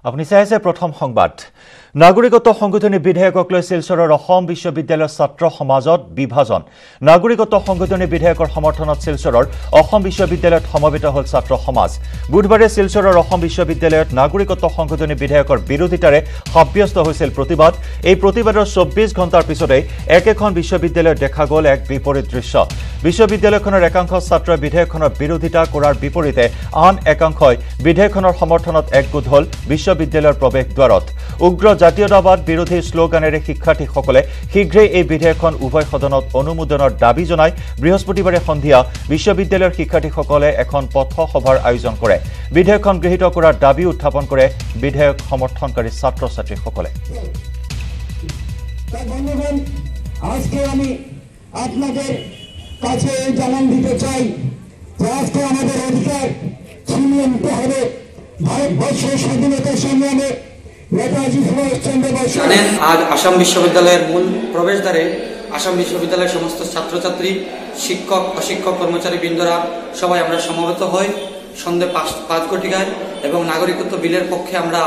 আপুনি চাই আছে প্ৰথম সংবাদ নাগৰিকত্ব সংশোধনী বিধেয়কক লৈ শিলচৰৰ অসম বিশ্ববিদ্যালয়ৰ ছাত্ৰ সমাজত বিভাজন নাগৰিকত্ব সংশোধনী বিধেয়কৰ সমৰ্থনত শিলচৰৰ অসম বিশ্ববিদ্যালয়ত সমবেত হ'ল ছাত্ৰ সমাজ বুধবাৰে শিলচৰৰ অসম বিশ্ববিদ্যালয়ত নাগৰিকত্ব সংশোধনী বিধেয়কৰ বিৰোধিতাৰে সাব্যস্ত হৈছিল প্ৰতিবাদ এই প্ৰতিবাদৰ 24 ঘণ্টাৰ পিছতে একেখন বিশ্ববিদ্যালয়ত দেখা গ'ল এক বিপৰীত দৃশ্য বিশ্ববিদ্যালয়খনৰ একাংশ ছাত্ৰই বিধেয়কখনৰ বিৰোধিতা কৰাৰ বিপৰীতে আন একাংশই বিধেয়কখনৰ সমৰ্থনত একগোট হ'ল বিশ্ববিদ্যালয়ৰ প্ৰৱেশদ্বাৰত উগ্ৰ জাতীয়তাবাদ বিৰোধী স্লোগানেৰে শিক্ষাৰ্থীসকলে শীঘ্ৰেই এই বিধেয়কখন উভয় সদনত অনুমোদনৰ দাবী জনাই বৃহস্পতিবাৰে সন্ধিয়া বিশ্ববিদ্যালয়ৰ শিক্ষাৰ্থীসকলে এখন পথসভাৰ আয়োজন কৰে বিধেয়কখন গৃহীত কৰাৰ দাবী উত্থাপন কৰে বিধেয়ক সমৰ্থনকাৰী ছাত্ৰ-ছাত্ৰীসকলে আজকে আমি আপনাদের কাছে জানান দিতে চাই যে আজকে আমাদের অধিকার ছিনিয়ে নিতে হবে ভারতবর্ষের স্বাধীনতার সংগ্রামে নেতাজি সুভাষচন্দ্র বসু জানেন আজ আসাম বিশ্ববিদ্যালয়ের মূল প্রবেশদ্বারে আসাম বিশ্ববিদ্যালয়ের সমস্ত ছাত্রছাত্রী শিক্ষক অশিক্ষক কর্মচারী বৃন্দরা সবাই আমরা সমবেত হই সন্ধ্যে 5 ঘটিকায় এবং নাগরিকত্ব বিলের পক্ষে আমরা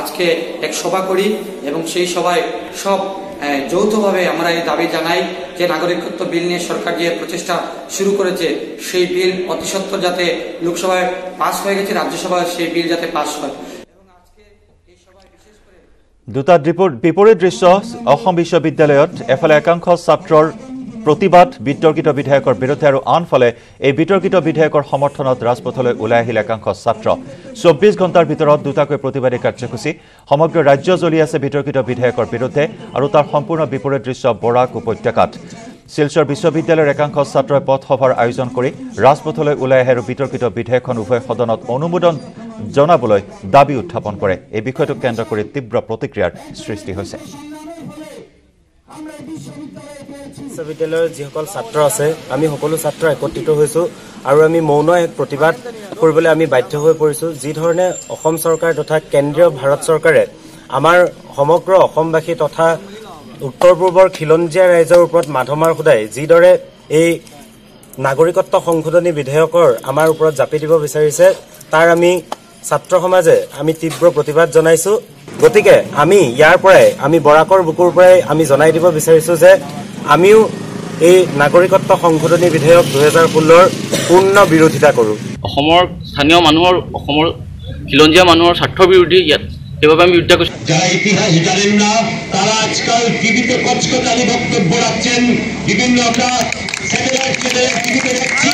আজকে এক সভা করি এবং সেই সভায় সব যৌথভাবে আমরা এই দাবি জানাই যে নাগরিকত্ব বিল নিয়ে সরকার যে প্রচেষ্টা শুরু করেছে সেই বিল অতি সত্বর যাতে লোকসভায় পাস হয়ে গেছে রাজ্যসভায় সেই বিল যাতে পাস হয় এবং আজকে এই সভায় বিশেষ করে দুটা বিপৰীত দৃশ্য অসম বিশ্ববিদ্যালয়ত এফালে একাংশ ছাত্ৰৰ প্ৰতিবাদ বিতৰ্কিত বিধেয়কৰ বিৰুদ্ধে আৰু আনফালে এই বিতৰ্কিত বিধেয়কৰ সমৰ্থনত ৰাজপথলৈ ওলাই আহিল একাংশ ছাত্ৰ 24 ঘণ্টাৰ ভিতৰত দুটাকৈ প্ৰতিবাদী কাৰ্যসূচী সমগ্ৰ ৰাজ্য জ্বলি আছে বিতৰ্কিত বিধেয়কৰ বিৰুদ্ধে আৰু তাৰ সম্পূৰ্ণ বিপৰীত দৃশ্য বৰাক উপত্যকাত শিলচৰ বিশ্ববিদ্যালয়ৰ একাংশ ছাত্ৰই পথসভাৰ আয়োজন কৰি ৰাজপথলৈ ওলাই আহে আৰু বিতৰ্কিত বিধেয়কখন উভয় সদনত অনুমোদন জনাবলৈ দাবী উত্থাপন কৰে এই বিষয়টোক কেন্দ্ৰ কৰি তীব্ৰ প্ৰতিক্ৰিয়াৰ সৃষ্টি হৈছে বিশ্ববিদ্যালয়ৰ যিসকল ছাত্ৰ আছে আমি সকলো ছাত্ৰ একত্ৰিত হৈছো আৰু আমি মৌন এক প্ৰতিবাদ কৰিবলৈ আমি বাধ্য হৈ পৰিছো যি ধৰণে অসম চৰকাৰ তথা কেন্দ্ৰীয় ভাৰত চৰকাৰে আমাৰ সমগ্ৰ অসমবাসী তথা উত্তৰ পূৰ্বৰ খিলঞ্জীয়া ৰাইজৰ ওপৰত মাধমাৰ খুদাই যিদৰে এই নাগৰিকত্ব সংশোধনী বিধেয়কৰ আমাৰ ওপৰত জাপি দিব বিচাৰিছে তাৰ আমি ছাত্ৰ সমাজে আমি তীব্ৰ প্ৰতিবাদ জনাইছো গতিকে আমি ইয়াৰ পৰাই আমি বৰাকৰ বুকুৰ পৰাই আমি জনাই দিব বিচাৰিছো যে আমিও এই নাগৰিকত্ব সংশোধনী বিধেয়ক 2016 ৰ পূৰ্ণ বিৰোধিতা কৰো অসমৰ স্থানীয় মানুহৰ অসমৰ খিলঞ্জীয়া মানুহৰ স্বাৰ্থ বিৰোধী ইয়াত সেইবাবে আমি বিৰোধিতা কৰিছো যারা ইতিহাস জানেন না তারা আজকাল টিভিতে কচকচানি বক্তব্য রাখছেন বিভিন্ন একটা স্যাটেলাইট টিভিতে দেখছি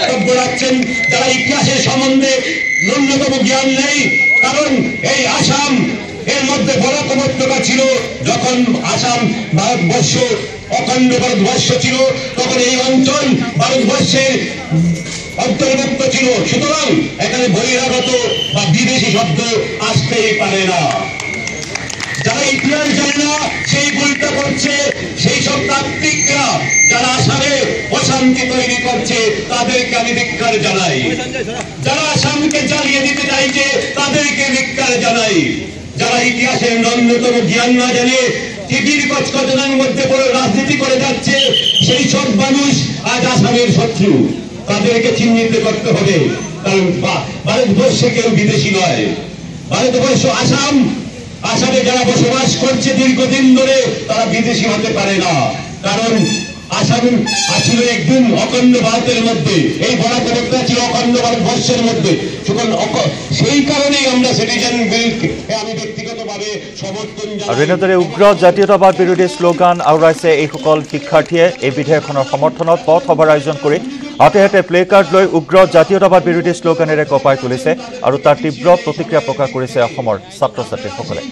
বক্তব্য রাখছেন যারা ইতিহাসের সম্বন্ধে ন্যূনতম জ্ঞান নেই কারণ এই আসাম এর মধ্যে বরাক উপত্যকা ছিল যখন আসাম ভারতবর্ষ অখণ্ড ভারতবর্ষ ছিল তখন এই অঞ্চল ভারতবর্ষের অন্তর্ভুক্ত ছিল সুতরাং এখানে বহিরাগত বা বিদেশি শব্দ আসতেই পারে না যারা ইতিহাস জানে না সেই ভুলটা করছে সেই সব তাত্ত্বিকরা যারা আসামে অশান্তি তৈরি করছে তাদেরকে আমি ধিক্কার জানাই যারা আসামকে জ্বালিয়ে দিতে চাইছে তাদেরকে ধিক্কার জানাই যারা ইতিহাসের ন্যূনতম জ্ঞান না জানে টিভির কচকচানির মধ্যে পড়ে রাজনীতি করে যাচ্ছে সেই সব মানুষ আজ আসামের শত্রু তাদেরকে চিহ্নিত করতে হবে কারণ ভারতবর্ষে কেউ বিদেশি নয় ভারতবর্ষ আসামে যারা বসবাস করছে দীর্ঘদিন ধরে তারা বিদেশি হতে পারে না কারণ আসাম ছিল একদিন অখণ্ড ভারতের মধ্যে এই বরাক উপত্যকা ছিল অখণ্ড ভারতবর্ষের মধ্যে সেই কারণেই আমরা সিটিজেন বিলকে আমি ব্যক্তিগতভাবে সমর্থন জানাই আৰু এনেদৰে উগ্ৰ জাতীয়তাবাদ বিৰোধী শ্লোগান আওৰাইছে এইসকল শিক্ষাৰ্থীয়ে এই বিধেয়কখনৰ সমৰ্থনত পথসভাৰ আয়োজন কৰি হাতে হাতে প্লে কাৰ্ড লৈ উগ্ৰ জাতীয়তাবাদ বিৰোধী শ্লোগানেৰে কঁপাই তুলিছে আৰু তাৰ তীব্ৰ প্ৰতিক্ৰিয়া প্ৰকাশ কৰিছে অসমৰ ছাত্ৰ-ছাত্ৰীসকলে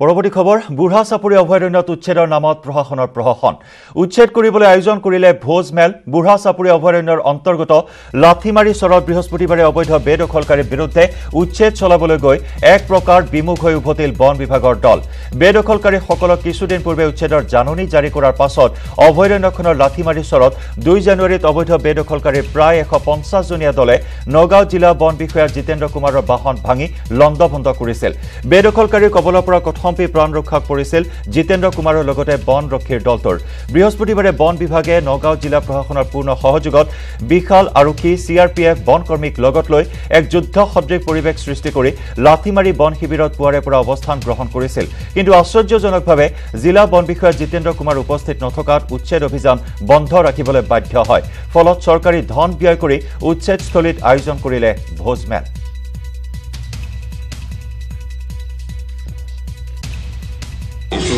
পৰৱৰ্তী খবৰ বুঢ়া চাপৰি অভয়াৰণ্যত উচ্ছেদৰ নামত প্ৰশাসনৰ প্ৰহসন উচ্ছেদ কৰিবলৈ আয়োজন কৰিলে ভোজমেল বুঢ়া চাপৰি অভয়াৰণ্যৰ অন্তৰ্গত লাঠিমাৰী চৰত বৃহস্পতিবাৰে অবৈধ বেদখলকাৰীৰ বিৰুদ্ধে উচ্ছেদ চলাবলৈ গৈ এক প্ৰকাৰ বিমুখ হৈ উভতিল বন বিভাগৰ দল বেদখলকাৰীসকলক কিছুদিন পূৰ্বে উচ্ছেদৰ জাননী জাৰি কৰাৰ পাছত অভয়াৰণ্যখনৰ লাঠিমাৰী চৰত 2 জানুৱাৰীত অবৈধ বেদখলকাৰীৰ প্ৰায় 150 জনীয়া দলে নগাঁও জিলা বন বিষয়া জিতেন্দ্ৰ কুমাৰৰ বাহন ভাঙি লণ্ডভণ্ড কৰিছিল বেদখলকাৰীৰ কবলৰ পৰা সম্পি প্ৰাণ ৰক্ষা কৰিছিল জিতেন্দ্ৰ কুমাৰৰ লগতে বনৰক্ষীৰ দলটোৰ বৃহস্পতিবাৰে বন বিভাগে নগাঁও জিলা প্ৰশাসনৰ পূৰ্ণ সহযোগত বিশাল আৰক্ষী CRPF বনকৰ্মীক লগত লৈ এক যুদ্ধ সদৃশ পৰিৱেশ সৃষ্টি কৰি লাঠি মাৰি বন শিবিৰত পুৱাৰে পৰা অৱস্থান গ্ৰহণ কৰিছিল কিন্তু আশ্চৰ্যজনকভাৱে জিলা বন বিষয়া জিতেন্দ্ৰ কুমাৰ উপস্থিত নথকাত উচ্ছেদ অভিযান বন্ধ ৰাখিবলৈ বাধ্য হয় ফলত চৰকাৰী ধন ব্যয় কৰি উচ্ছেদস্থলীত আয়োজন কৰিলে ভোজমেল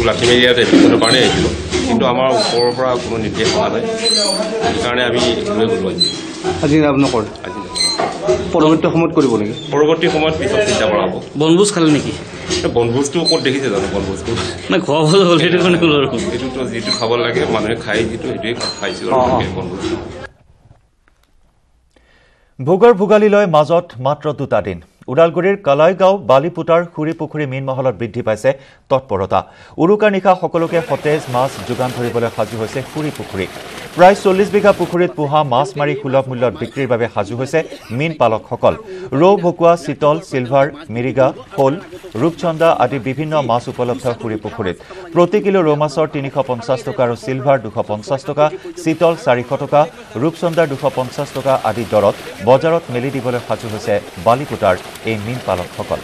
লাঠি মাৰি ইয়াত এডমিশ্যনৰ কাৰণে আহিছিলোঁ কিন্তু আমাৰ ওপৰৰ পৰা কোনো নিৰ্দেশ অহা নাই সেইকাৰণে আমি লৈ গ'লোঁ আজি নকৰে আজি পৰৱৰ্তী সময়ত কৰিব নেকি পৰৱৰ্তী সময়ত পিছত চিন্তা কৰা হ'ব বনভোজ খালে নেকি বনভোজটো ক'ত দেখিছে জানো বনভোজটো মানে খোৱাবলৈ হ'ল সেইটো কাৰণে ক'লো আৰু এইটোতো যিটো খাব লাগে মানুহে খাই যিটো সেইটোৱে খাইছিলোঁ বনভোজ ভোগৰ ভোগালীলৈ মাজত মাত্ৰ 2টা দিন উদালগুৰিৰ কালাইগাঁও বালিপুটাৰ খুৰি পুখুৰী মীন মহলত বৃদ্ধি পাইছে তৎপৰতা উৰুকাৰ নিশা সকলোকে সতেজ মাছ যোগান ধৰিবলৈ সাজু হৈছে খুৰি পুখুৰী প্ৰায় 40 বিঘা পুখুৰীত পোহা মাছ মাৰি সুলভ মূল্যত বিক্ৰীৰ বাবে সাজু হৈছে মীন পালকসকল ৰৌ ভকুৱা চিতল চিলভাৰ মিৰিগা শোল ৰূপচন্দা আদি বিভিন্ন মাছ উপলব্ধ খুৰি পুখুৰীত প্ৰতি কিলো ৰৌ মাছৰ 350 টকা আৰু চিলভাৰ 250 টকা চিতল 400 টকা ৰূপচন্দাৰ 250 টকা আদি দৰত বজাৰত মেলি দিবলৈ সাজু হৈছে বালিপুটাৰ এই মীন পালকসকল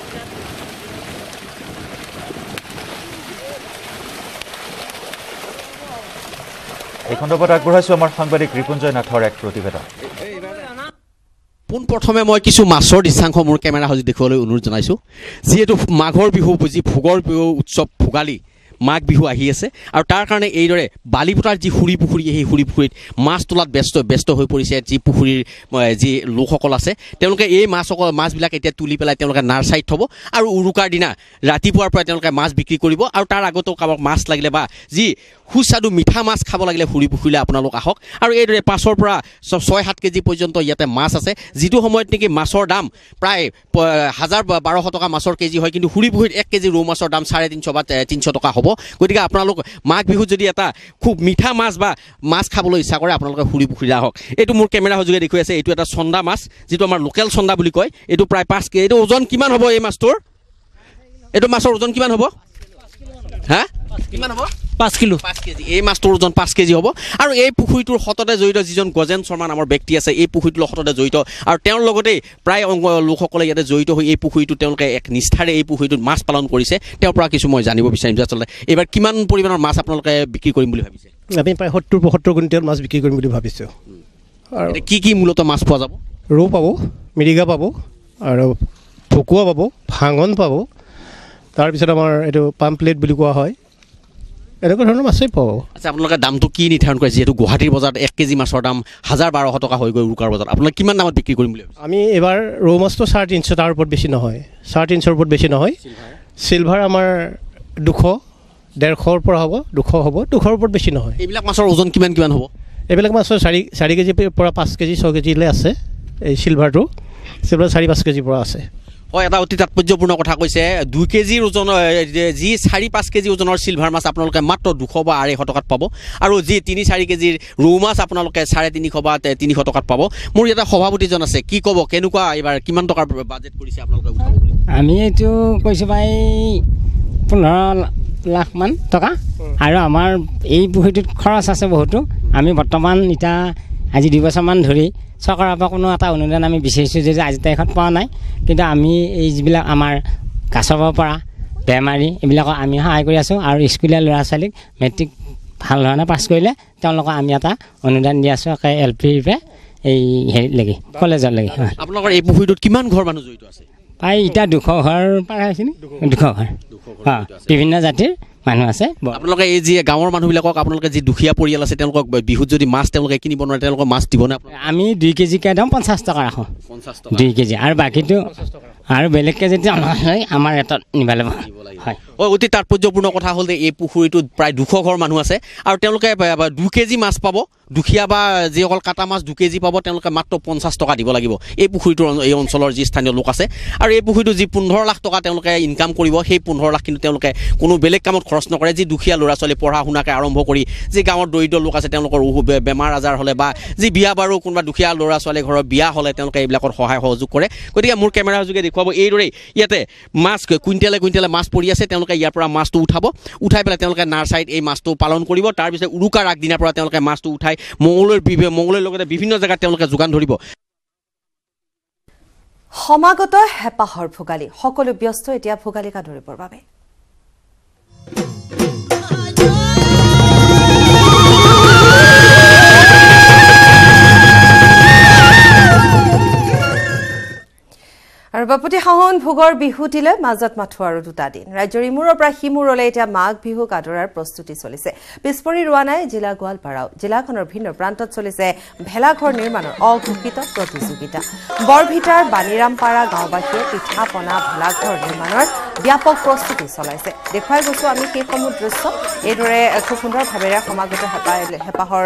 এই খণ্ডত আগবঢ়াইছো আমাৰ সাংবাদিক ৰিপুঞ্জয় নাথৰ এক প্ৰতিবেদন পোনপ্ৰথমে মই কিছু মাছৰ দৃশ্যাংশ মোৰ কেমেৰা সজি দেখুৱাবলৈ অনুৰোধ জনাইছোঁ যিহেতু মাঘৰ বিহু যি ভোগৰ বিহু উৎসৱ ভোগালী মাঘ বিহু আহি আছে আৰু তাৰ কাৰণে এইদৰে বালিপুটাৰ যি খুৰি পুখুৰী সেই খুৰি পুখুৰীত মাছ তোলাত ব্যস্ত হৈ পৰিছে যি পুখুৰীৰ যি লোকসকল আছে তেওঁলোকে এই মাছবিলাক এতিয়া তুলি পেলাই তেওঁলোকে নাৰ্চাৰীত থ'ব আৰু উৰুকাৰ দিনা ৰাতিপুৱাৰ পৰা তেওঁলোকে মাছ বিক্ৰী কৰিব আৰু তাৰ আগতো কাৰোবাক মাছ লাগিলে বা যি সুস্বাদু মিঠা মাছ খাব লাগিলে খুৰি পুখুৰীলৈ আপোনালোক আহক আৰু এইদৰে 5ৰ পৰা 6-7 কেজি পৰ্যন্ত ইয়াতে মাছ আছে যিটো সময়ত নেকি মাছৰ দাম প্ৰায় 1000-1200 টকা মাছৰ কেজি হয় কিন্তু খুৰি পুখুৰীত 1 কেজি ৰৌ মাছৰ দাম 350 বা 300 টকা হ'ব গতিকে আপোনালোক মাঘ বিহুত যদি এটা খুব মিঠা মাছ বা মাছ খাবলৈ ইচ্ছা কৰে আপোনালোকে খুৰি পুখুৰীলৈ আহক এইটো মোৰ কেমেৰা সজোগে দেখুৱাই আছে এইটো এটা চন্দা মাছ যিটো আমাৰ লোকেল চন্দা বুলি কয় এইটো প্ৰায় 5 কেজি এইটো ওজন কিমান হ'ব এই মাছটোৰ এইটো মাছৰ ওজন কিমান হ'ব হা কিমান হ'ব 5 কিলো 5 কেজি এই মাছটোৰ ওজন 5 কেজি হ'ব আৰু এই পুখুৰীটোৰ সততে জড়িত যিজন গজেন শৰ্মা নামৰ ব্যক্তি আছে এই পুখুৰীটোৰ সততে জড়িত আৰু তেওঁৰ লগতে প্ৰায় লোকসকলে ইয়াতে জড়িত হৈ এই পুখুৰীটো তেওঁলোকে এক নিষ্ঠাৰে এই পুখুৰীটোত মাছ পালন কৰিছে তেওঁৰ পৰা কিছু মই জানিব বিচাৰিম যে আচলতে এইবাৰ কিমান পৰিমাণৰ মাছ আপোনালোকে বিক্ৰী কৰিম বুলি ভাবিছে আমি প্ৰায় 70-75 কুইণ্টেল মাছ বিক্ৰী কৰিম বুলি ভাবিছোঁ আৰু কি মূলত মাছ পোৱা যাব ৰৌ পাব মিৰিগা পাব আৰু ভকুৱা পাব ভাঙন পাব তাৰপিছত আমাৰ এইটো পাম্পলেট বুলি কোৱা হয় এনেকুৱা ধৰণৰ মাছেই পাব আচ্ছা আপোনালোকে দামটো কি নিৰ্ধাৰণ কৰে যিহেতু গুৱাহাটীৰ বজাৰত 1 কেজি মাছৰ দাম 1000-1200 টকা হৈ গৈ উৰুকাৰ বজাৰত আপোনালোকে কিমান দামত বিক্ৰী কৰিম বুলি ভাবিছে আমি এবাৰ ৰৌ মাছটো 350 তাৰ ওপৰত বেছি নহয় 350 ওপৰত বেছি নহয় চিলভাৰ আমাৰ 200-150ৰ পৰা হ'ব 200 হ'ব 200ৰ ওপৰত বেছি নহয় এইবিলাক মাছৰ ওজন কিমান হ'ব এইবিলাক মাছৰ 4 কেজিৰ পৰা 5 কেজি 6 কেজিলৈ আছে এই চিলভাৰ 4-5 কেজিৰ পৰা আছে হয় এটা অতি তাৎপৰ্যপূৰ্ণ কথা কৈছে 2 কেজিৰ ওজনৰ যি 4-5 কেজি ওজনৰ চিলভাৰ মাছ আপোনালোকে মাত্ৰ 200 বা 250 টকাত পাব আৰু যি 3-4 কেজিৰ ৰৌ মাছ আপোনালোকে 350 বা 300 টকাত পাব মোৰ এটা সভাপতিজন আছে কি ক'ব কেনেকুৱা এইবাৰ কিমান টকাৰ বাজেট কৰিছে আপোনালোকে আমি এইটো কৈছোঁ ভাই 15 লাখ মান টকা আৰু আমাৰ এই পুখুৰীটোত খৰচ আছে বহুতো আমি বৰ্তমান এতিয়া আজি 2 বছৰমান ধৰি চৰকাৰৰ পৰা কোনো এটা অনুদান আমি বিচাৰিছোঁ যে আজি তাৰিখত পোৱা নাই কিন্তু আমি এই যিবিলাক আমাৰ গাছৰ পৰা বেমাৰী এইবিলাকক আমি সহায় কৰি আছোঁ আৰু স্কুলীয়া ল'ৰা ছোৱালীক মেট্ৰিক ভাল ধৰণে পাছ কৰিলে তেওঁলোকক আমি এটা অনুদান দি আছোঁ LP এই হেৰিলৈকে কলেজলৈকে আপোনালোকৰ এই পুখুৰীটোত কিমান ঘৰ মানুহ জড়িত আছে প্ৰায় এতিয়া 200 ঘৰ পাৰ হৈছে নি 200 ঘৰ বিভিন্ন জাতিৰ মানুহ আছে আপোনালোকে এই যি গাঁৱৰ মানুহবিলাকক আপোনালোকে যি দুখীয়া পৰিয়াল আছে তেওঁলোকক বিহুত যদি মাছ তেওঁলোকে কিনিব নোৱাৰে তেওঁলোকক মাছ দিবনে আমি 2 কেজিকৈ দাম 50 টকা ৰাখোঁ 2 কেজি আৰু বাকীটো আৰু বেলেগকৈ যদি আমাৰ এটা নিব লাগিব হয় অতি তাৎপৰ্যপূৰ্ণ কথা হ'ল যে এই পুখুৰীটোত প্ৰায় 200 ঘৰ মানুহ আছে আৰু তেওঁলোকে 2 কেজি মাছ পাব দুখীয়া বা যিসকল কাটা মাছ 2 কেজি পাব তেওঁলোকে মাত্ৰ 50 টকা দিব লাগিব এই পুখুৰীটোৰ এই অঞ্চলৰ যি স্থানীয় লোক আছে আৰু এই পুখুৰীটো যি 15 লাখ টকা তেওঁলোকে ইনকাম কৰিব সেই 15 লাখ কিন্তু তেওঁলোকে কোনো বেলেগ কামত খৰচ নকৰে যি দুখীয়া ল'ৰা ছোৱালী পঢ়া শুনাকে আৰম্ভ কৰি যি গাঁৱৰ দৰিদ্ৰ লোক আছে তেওঁলোকৰ বেমাৰ আজাৰ হ'লে বা যি বিয়া বাৰু কোনোবা দুখীয়া ল'ৰা ছোৱালী ঘৰৰ বিয়া হ'লে তেওঁলোকে এইবিলাকত সহায় সহযোগ কৰে গতিকে মোৰ কেমেৰাৰ যোগে দেখুৱাব এইদৰেই ইয়াতে মাছ কুইণ্টেলে মাছ পৰি আছে তেওঁলোকে ইয়াৰ পৰা মাছটো উঠাই পেলাই তেওঁলোকে নাৰ্চাৰীত এই মাছটো পালন কৰিব তাৰপিছত উৰুকাৰ আগদিনাৰ পৰা তেওঁলোকে মাছটো উঠাই মঙলৰ লগতে বিভিন্ন জেগাত তেওঁলোকে যোগান ধৰিব সমাগত হেপাহৰ ভোগালী সকলো ব্যস্ত এতিয়া ভোগালীকা ধৰিবৰ বাবে আৰু বাপুতি শাহন ভোগৰ বিহুটিলে মাজত মাথো আৰু দুটা দিন ৰাজ্যৰ ইমূৰৰ পৰা সিমূৰলৈ এতিয়া মাঘ বিহুক আদৰাৰ প্ৰস্তুতি চলিছে পিছপৰি ৰোৱা নাই জিলা গোৱালপাৰাও জিলাখনৰ ভিন্ন প্ৰান্তত চলিছে ভেলাঘৰ নিৰ্মাণৰ অঘোষিত প্ৰতিযোগিতা বৰভিটাৰ বাণীৰামপাৰা গাঁওবাসীয়ে পিঠা পনা ভেলাঘৰ নিৰ্মাণৰ ব্যাপক প্ৰস্তুতি চলাইছে দেখুৱাই গৈছো আমি সেইসমূহ দৃশ্য এইদৰে খুব সুন্দৰভাৱেৰে সমাগত হেপাহৰ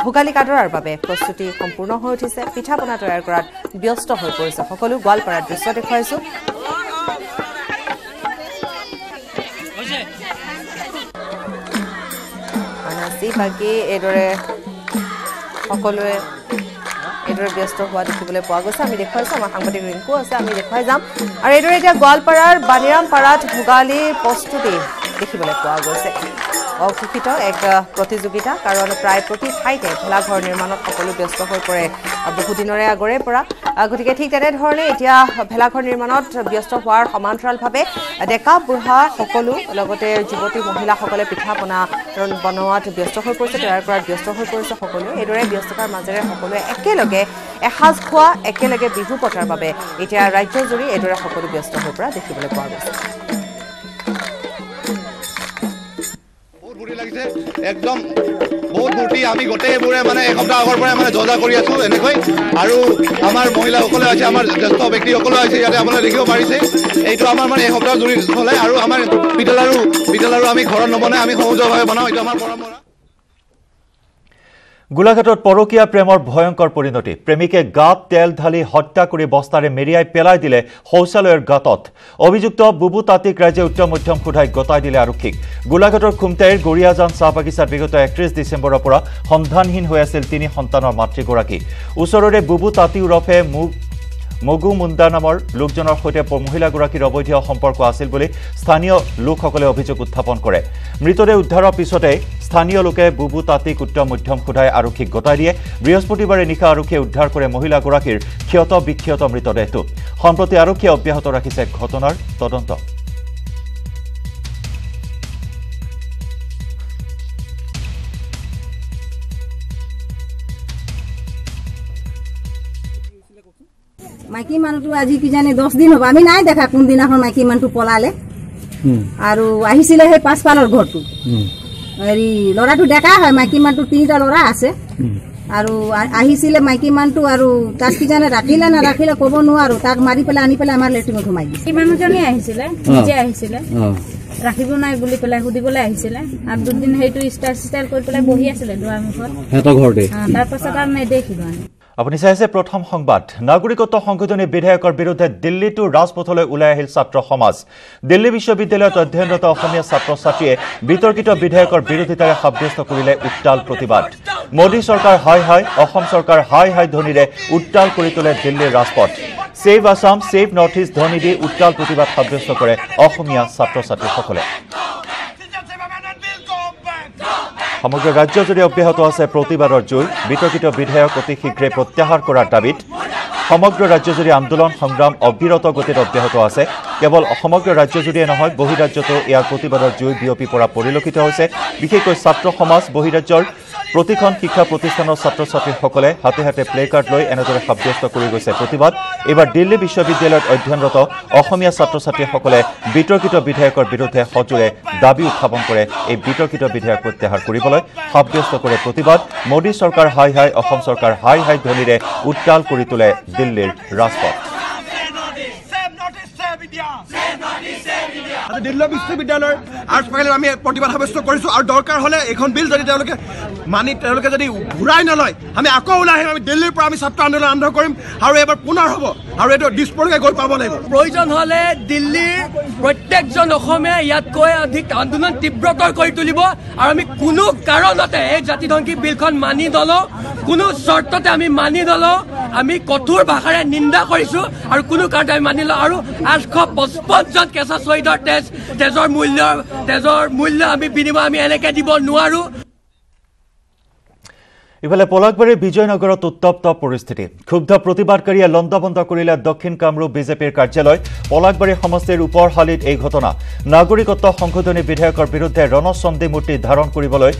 ভোগালী আদৰাৰ বাবে প্ৰস্তুতি সম্পূৰ্ণ হৈ উঠিছে পিঠা পনা তৈয়াৰ কৰাত ব্যস্ত হৈ পৰিছে সকলো গোৱালপাৰাৰ দৃশ্য দেখুৱাইছো বাকী এইদৰে সকলোৱে এইদৰে ব্যস্ত হোৱা দেখিবলৈ পোৱা গৈছে আমি দেখুৱাইছো আমাৰ সাংবাদিক ৰিংকু আছে আমি দেখুৱাই যাম আৰু এইদৰে এতিয়া গোৱালপাৰাৰ বাণীৰামপাৰাত ভোগালীৰ প্ৰস্তুতি দেখিবলৈ পোৱা গৈছে অঘোষিত এক প্ৰতিযোগিতা কাৰণ প্ৰায় প্ৰতি ঠাইতে ভেলাঘৰ নিৰ্মাণত সকলো ব্যস্ত হৈ পৰে বহুদিনৰে আগৰে পৰা গতিকে ঠিক তেনেধৰণে এতিয়া ভেলাঘৰ নিৰ্মাণত ব্যস্ত হোৱাৰ সমান্তৰালভাৱে ডেকা বুঢ়া সকলো লগতে যুৱতী মহিলাসকলে পিঠা পনা বনোৱাত ব্যস্ত হৈ পৰিছে তৈয়াৰ কৰাত ব্যস্ত হৈ পৰিছে সকলো এইদৰে ব্যস্ততাৰ মাজেৰে সকলোৱে একেলগে এসাঁজ খোৱা একেলগে বিহু পতাৰ বাবে এতিয়া ৰাজ্যজুৰি এইদৰে সকলো ব্যস্ত হৈ পৰা দেখিবলৈ পোৱা গৈছে একদম বহুত মূৰ্তি আমি গোটেইবোৰে মানে এসপ্তাহ আগৰ পৰাই মানে যজা কৰি আছো এনেকৈ আৰু আমাৰ মহিলাসকলে আছে আমাৰ জ্যেষ্ঠ ব্যক্তিসকলে আছে ইয়াতে আপোনালোকে দেখিব পাৰিছে এইটো আমাৰ মানে এসপ্তাহ জুৰি চলে আৰু আমাৰ বিদ্যালয়ৰো আমি ঘৰত নবনাই আমি সহজভাৱে বনাওঁ এইটো আমাৰ পৰম্পৰা গোলাঘাটত পৰকীয়া প্ৰেমৰ ভয়ংকৰ পৰিণতি প্ৰেমিকে গাত তেল ঢালি হত্যা কৰি বস্তাৰে মেৰিয়াই পেলাই দিলে শৌচালয়ৰ গাঁতত অভিযুক্ত বুবু তাঁতীক ৰাইজে উত্তম মধ্যম সোধাই গতাই দিলে আৰক্ষীক গোলাঘাটৰ খুমটাইৰ গৰিয়াজান চাহ বাগিচাত বিগত 31 ডিচেম্বৰৰ পৰা সন্ধানহীন হৈ আছিল 3 সন্তানৰ মাতৃগৰাকী ওচৰৰে বুবু তাঁতী ওৰফে মগু মুণ্ডা নামৰ লোকজনৰ সৈতে মহিলাগৰাকীৰ অবৈধ সম্পৰ্ক আছিল বুলি স্থানীয় লোকসকলে অভিযোগ উত্থাপন কৰে মৃতদেহ উদ্ধাৰৰ পিছতে স্থানীয় লোকে বুবু তাঁতীক উত্তম মধ্যম সোধাই আৰক্ষীক গতাই দিয়ে বৃহস্পতিবাৰে নিশা আৰক্ষীয়ে উদ্ধাৰ কৰে মহিলাগৰাকীৰ ক্ষত বিক্ষত মৃতদেহটো সম্প্ৰতি আৰক্ষীয়ে অব্যাহত ৰাখিছে ঘটনাৰ তদন্ত মাইকী মানুহটো আজি কিজানি 10 দিন হ'ব আমি নাই দেখা কোন দিনাখন মাইকী মানুহটো পলালে আৰু আহিছিলে সেই পাছফালৰ ঘৰটো হেৰি ল'ৰাটো ডেকা হয় মাইকী মানুহটো 3টা ল'ৰা আছে আৰু আহিছিলে মাইকী মানুহটো আৰু তাক কিজানি ৰাখিলে না ৰাখিলে ক'ব নোৱাৰো তাক মাৰি পেলাই আনি পেলাই আমাৰ লেট্ৰিনত সোমাই দিছে এই মানুহজনী আহিছিলে নিজে আহিছিলে ৰাখিব নাই বুলি পেলাই সুধিবলৈ আহিছিলে আৰু দুদিন সেইটো ষ্টাইল কৰি পেলাই বহি আছিলে দুৱাৰমুখত হেতৰ ঘৰতে তাৰপাছত আৰু নেদেখিলো আপুনি চাইছে প্ৰথম সংবাদ নাগৰিকত্ব সংশোধনী বিধেয়কৰ বিৰুদ্ধে দিল্লীটো ৰাজপথলৈ ওলাই আহিল ছাত্ৰ সমাজ দিল্লী বিশ্ববিদ্যালয়ত অধ্যয়নৰত অসমীয়া ছাত্ৰ ছাত্ৰীয়ে বিতৰ্কিত বিধেয়কৰ বিৰোধিতাৰে সাব্যস্ত কৰিলে উত্তাল প্ৰতিবাদ মোদী চৰকাৰ হাই হাই অসম চৰকাৰ হাই হাই ধ্বনিৰে উত্তাল কৰি তোলে দিল্লীৰ ৰাজপথ save Assam save north east ধ্বনি দি উত্তাল প্ৰতিবাদ সাব্যস্ত কৰে অসমীয়া ছাত্ৰ ছাত্ৰীসকলে সমগ্ৰ ৰাজ্যজুৰি অব্যাহত আছে প্ৰতিবাদৰ জুই বিতৰ্কিত বিধেয়ক অতি শীঘ্ৰে প্ৰত্যাহাৰ কৰাৰ দাবীত সমগ্ৰ ৰাজ্যজুৰি আন্দোলন সংগ্ৰাম অবিৰত গতিত অব্যাহত আছে কেৱল সমগ্ৰ ৰাজ্যজুৰিয়ে নহয় বহিৰাজ্যতো ইয়াৰ প্ৰতিবাদৰ জুই বিয়পি পৰা পৰিলক্ষিত হৈছে বিশেষকৈ ছাত্ৰ সমাজ বহিৰাজ্যৰ প্ৰতিখন শিক্ষা প্ৰতিষ্ঠানৰ ছাত্ৰ ছাত্ৰীসকলে হাতে হাতে প্লে কাৰ্ড লৈ এনেদৰে সাব্যস্ত কৰি গৈছে প্ৰতিবাদ এইবাৰ দিল্লী বিশ্ববিদ্যালয়ত অধ্যয়নৰত অসমীয়া ছাত্ৰ ছাত্ৰীসকলে বিতৰ্কিত বিধেয়কৰ বিৰুদ্ধে সজোৰে দাবী উত্থাপন কৰে এই বিতৰ্কিত বিধেয়ক প্ৰত্যাহাৰ কৰিবলৈ সাব্যস্ত কৰে প্ৰতিবাদ মোদী চৰকাৰ হাই হাই অসম চৰকাৰ হাই হাই ধ্বনিৰে উত্তাল কৰি তোলে দিল্লীৰ ৰাজপথ দিল্লী বিশ্ববিদ্যালয়ৰ আৰ্টছ ফাইলত আমি প্ৰতিবাদ সাব্যস্ত কৰিছোঁ আৰু দৰকাৰ হ'লে এইখন বিল যদি তেওঁলোকে যদি ঘূৰাই নলয় আমি আকৌ ওলাই আহিম আমি দিল্লীৰ পৰা আমি ছাত্ৰ আন্দোলন আৰম্ভ কৰিম আৰু এবাৰ পুনৰ হ'ব আৰু এইটো দিছপুৰলৈকে গৈ পাব লাগিব প্ৰয়োজন হ'লে দিল্লীৰ প্ৰত্যেকজন অসমীয়াই ইয়াতকৈ অধিক আন্দোলন তীব্ৰতৰ কৰি তুলিব আৰু আমি কোনো কাৰণতে এই জাতিধ্বংসী বিলখন মানি নলওঁ কোনো চৰ্ততে আমি মানি নলওঁ আমি কঠোৰ ভাষাৰে নিন্দা কৰিছোঁ আৰু কোনো কাৰণতে আমি মানি লওঁ আৰু 855জন কেঁচা শ্বহীদৰ তেজৰ মূল্য আমি বিনিময় আমি এনেকৈ দিব নোৱাৰোঁ ইফালে পলাকবাৰীৰ বিজয়নগৰত উত্তপ্ত পৰিস্থিতি ক্ষুব্ধ প্ৰতিবাদকাৰীয়ে লণ্ডভণ্ড কৰিলে দক্ষিণ কামৰূপ বিজেপিৰ কাৰ্যালয় পলাকবাৰী সমষ্টিৰ ওপৰশালীত এই ঘটনা নাগৰিকত্ব সংশোধনী বিধেয়কৰ বিৰুদ্ধে ৰণচণ্ডী মূৰ্তি ধাৰণ কৰিবলৈ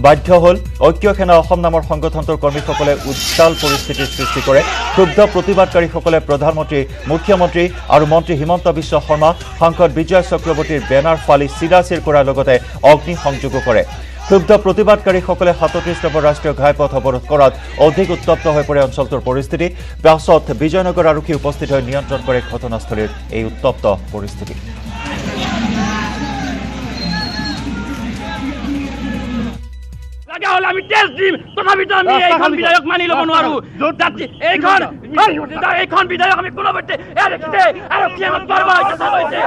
বাধ্য হ'ল ঐক্য সেনা অসম নামৰ সংগঠনটোৰ কৰ্মীসকলে উত্তাল পৰিস্থিতিৰ সৃষ্টি কৰে ক্ষুব্ধ প্ৰতিবাদকাৰীসকলে প্ৰধানমন্ত্ৰী মুখ্যমন্ত্ৰী আৰু মন্ত্ৰী হিমন্ত বিশ্ব শৰ্মা সাংসদ বিজয় চক্ৰৱৰ্তীৰ বেনাৰ ফালি চিৰাচিৰ কৰাৰ লগতে অগ্নি সংযোগো কৰে ক্ষুব্ধ প্ৰতিবাদকাৰীসকলে ৩৭ নম্বৰ ৰাষ্ট্ৰীয় ঘাইপথ অৱৰোধ কৰাত অধিক উত্তপ্ত হৈ পৰে অঞ্চলটোৰ পৰিস্থিতি পাছত বিজয়নগৰ আৰক্ষী উপস্থিত হৈ নিয়ন্ত্ৰণ কৰে ঘটনাস্থলীৰ এই উত্তপ্ত পৰিস্থিতি আমি টেষ্ট দিম তথাপিতো আমি এইখন বিধায়ক মানি ল'ব নোৱাৰোঁ এইখন বিধায়ক আমি কোনোপধ্যে আৰক্ষীয়ে আমাক বাৰবাৰ চেষ্টা কৰিছে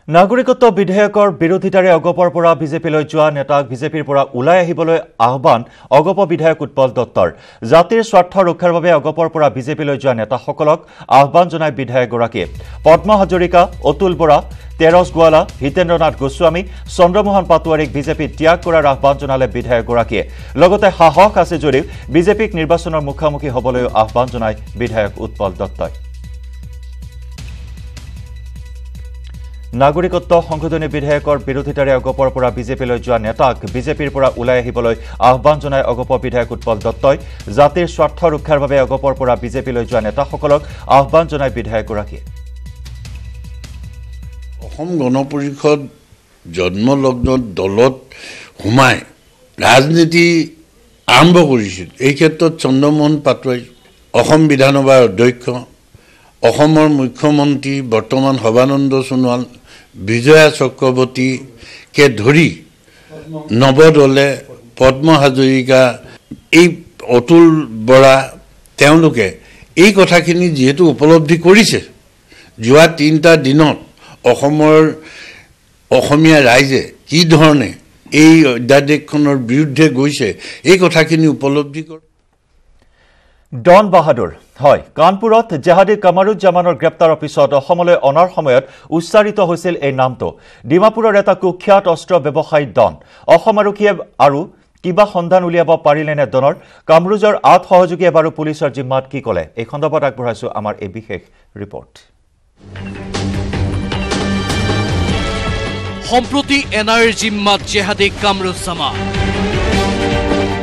নাগৰিকত্ব বিধেয়কৰ বিৰোধিতাৰে অগপৰ পৰা বিজেপিলৈ যোৱা নেতাক বিজেপিৰ পৰা ওলাই আহিবলৈ আহ্বান অগপ বিধায়ক উৎপল দত্তৰ জাতিৰ স্বাৰ্থ ৰক্ষাৰ বাবে অগপৰ পৰা বিজেপিলৈ যোৱা নেতাসকলক আহ্বান জনায় বিধায়কগৰাকীয়ে পদ্ম হাজৰিকা অতুল বৰা তেৰছ গোৱালা হিতেন্দ্ৰনাথ গোস্বামী চন্দ্ৰমোহন পাটোৱাৰীক বিজেপি ত্যাগ কৰাৰ আহ্বান জনালে বিধায়কগৰাকীয়ে লগতে সাহস আছে যদিও বিজেপিক নিৰ্বাচনৰ মুখামুখি হ'বলৈ আহ্বান জনায় বিধায়ক উৎপল দত্তই নাগৰিকত্ব সংশোধনী বিধেয়কৰ বিৰোধিতাৰে অগপৰ পৰা বিজেপিলৈ যোৱা নেতাক বিজেপিৰ পৰা ওলাই আহিবলৈ আহ্বান জনায় অগপ বিধায়ক উৎপল দত্তই জাতিৰ স্বাৰ্থ ৰক্ষাৰ বাবে অগপৰ পৰা বিজেপিলৈ যোৱা নেতাসকলক আহ্বান জনায় বিধায়কগৰাকীয়ে অসম গণ পৰিষদ জন্মলগ্ন দলত সোমাই ৰাজনীতি আৰম্ভ কৰিছিল এই ক্ষেত্ৰত চন্দ্ৰমোহন পাটোৱাৰী অসম বিধানসভাৰ অধ্যক্ষ অসমৰ মুখ্যমন্ত্ৰী বৰ্তমান সৰ্বানন্দ সোণোৱাল বিজয়া চক্ৰৱৰ্তীকে ধৰি নৱদলে পদ্ম হাজৰিকা এই অতুল বৰা তেওঁলোকে এই কথাখিনি যিহেতু উপলব্ধি কৰিছে যোৱা ৩টা দিনত অসমীয়া ৰাইজে কি ধৰণে এই অধ্যাদেশখনৰ বিৰুদ্ধে গৈছে এই কথাখিনি উপলব্ধি কৰে ডন বাহাদুৰ হয় কানপুৰত জেহাদী কামাৰুজ্জামানৰ গ্ৰেপ্তাৰৰ পিছত অসমলৈ অনাৰ সময়ত উচ্চাৰিত হৈছিল এই নামটো ডিমাপুৰৰ এটা কুখ্যাত অস্ত্ৰ ব্যৱসায়ী ডন অসম আৰক্ষীয়ে আৰু কিবা সন্ধান উলিয়াব পাৰিলেনে ডনৰ কামৰুজৰ আঠ সহযোগী এবাৰো পুলিচৰ জিম্মাত কি ক'লে এই খণ্ডত আগবঢ়াইছো আমাৰ এই বিশেষ ৰিপৰ্ট সম্প্ৰতি এনআইৰ জিম্মাত জেহাদী কামৰুজ্জামান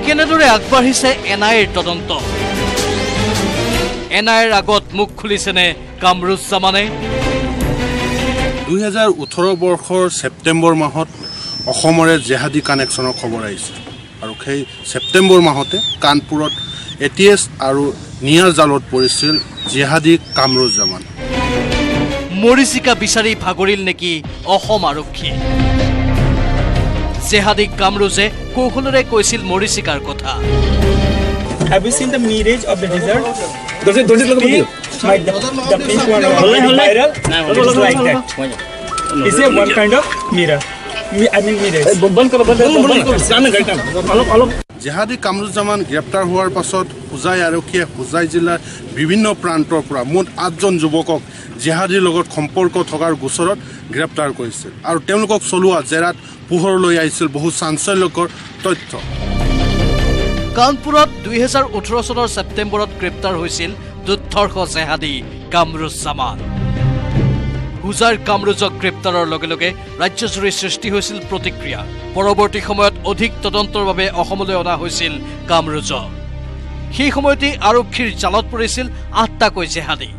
কেনেদৰে আগবাঢ়িছে এনআইৰ তদন্ত এনআইৰ আগত মুখ খুলিছেনে কামৰুজ্জামানে 2018 বৰ্ষৰ ছেপ্টেম্বৰ মাহত অসমৰে জেহাদী কানেকশ্যনৰ খবৰ আহিছে আৰু সেই ছেপ্টেম্বৰ মাহতে কানপুৰত এটিএছ আৰু নিয়াৰ জালত পৰিছিল জেহাদী কামৰুজ্জামান মৰিচিকা বিচাৰি ভাগৰিল নেকি অসম আৰক্ষী জেহাদী কামৰুজে কৌশলেৰে কৈছিল মৰিচিকাৰ কথা Have you seen the mirage of the desert? Does it look good? The pink one viral? It's like that. It's a one kind of mirror. I mean mirage. জেহাদী কামৰুজ্জামান গ্ৰেপ্তাৰ হোৱাৰ পাছত হোজাই আৰক্ষীয়ে হোজাই জিলাৰ বিভিন্ন প্ৰান্তৰ পৰা মুঠ 8জন যুৱকক জেহাদীৰ লগত সম্পৰ্ক থকাৰ গোচৰত গ্ৰেপ্তাৰ কৰিছিল আৰু তেওঁলোকক চলোৱা জেৰাত পোহৰলৈ আহিছিল বহু চাঞ্চল্যকৰ তথ্য কানপুৰত 2018 চনৰ ছেপ্টেম্বৰত গ্ৰেপ্তাৰ হৈছিল দুৰ্ধৰ্ষ জেহাদী কামৰুজ্জামান হুজাইৰ কামৰুজক গ্ৰেপ্তাৰৰ লগে লগে ৰাজ্যজুৰি সৃষ্টি হৈছিল প্ৰতিক্ৰিয়া পৰৱৰ্তী সময়ত অধিক তদন্তৰ বাবে অসমলৈ অনা হৈছিল কামৰুজক সেই সময়তে আৰক্ষীৰ জালত পৰিছিল 8টাকৈ জেহাদী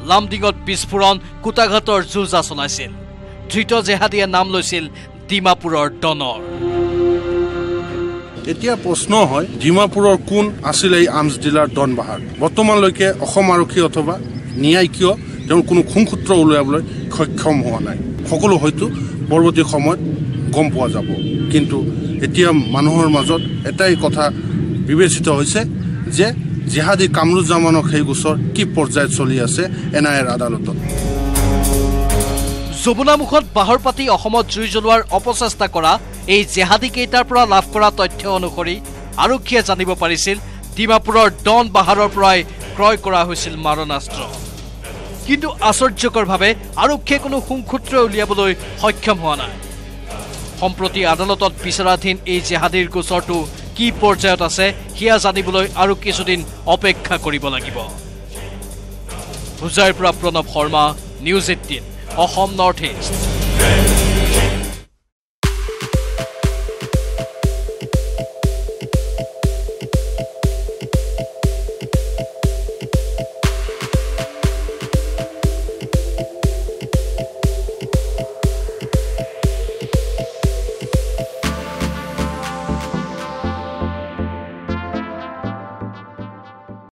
লামডিঙত বিস্ফোৰণ কুটাঘাটৰ যুঁজা চলাইছিল ধৃত জেহাদীয়ে নাম লৈছিল ডিমাপুৰৰ ডনৰ এতিয়া প্ৰশ্ন হয় ডিমাপুৰৰ কোন আছিল এই আৰ্মছ ডিলাৰ ডন বাহাৰ বৰ্তমানলৈকে অসম আৰক্ষী অথবা ন্যায় কিয় তেওঁৰ কোনো খুংসূত্ৰ উলিয়াবলৈ সক্ষম হোৱা নাই সকলো হয়তো পৰৱৰ্তী সময়ত গম পোৱা যাব কিন্তু এতিয়া মানুহৰ মাজত এটাই কথা বিবেচিত হৈছে যে জিহাদী কামৰুজ্জামানক সেই গোচৰ কি পৰ্যায়ত চলি আছে এনআইএৰ আদালতত যমুনামুখত বাহৰ পাতি অসমত জুই জ্বলোৱাৰ অপচেষ্টা কৰা এই জেহাদী কেইটাৰ পৰা লাভ কৰা তথ্য অনুসৰি আৰক্ষীয়ে জানিব পাৰিছিল ডিমাপুৰৰ ডন বাহাৰৰ পৰাই ক্ৰয় কৰা হৈছিল মাৰণাস্ত্ৰ কিন্তু আশ্চৰ্যকৰভাৱে আৰক্ষীয়ে কোনো সুংসূত্ৰ উলিয়াবলৈ সক্ষম হোৱা নাই সম্প্ৰতি আদালতত বিচাৰাধীন এই জেহাদীৰ গোচৰটো কি পৰ্যায়ত আছে হিয়া জানিবলৈ আৰু কিছুদিন অপেক্ষা কৰিব লাগিব হুজাইৰ পৰা Pranab Sharma news 18 Assam north east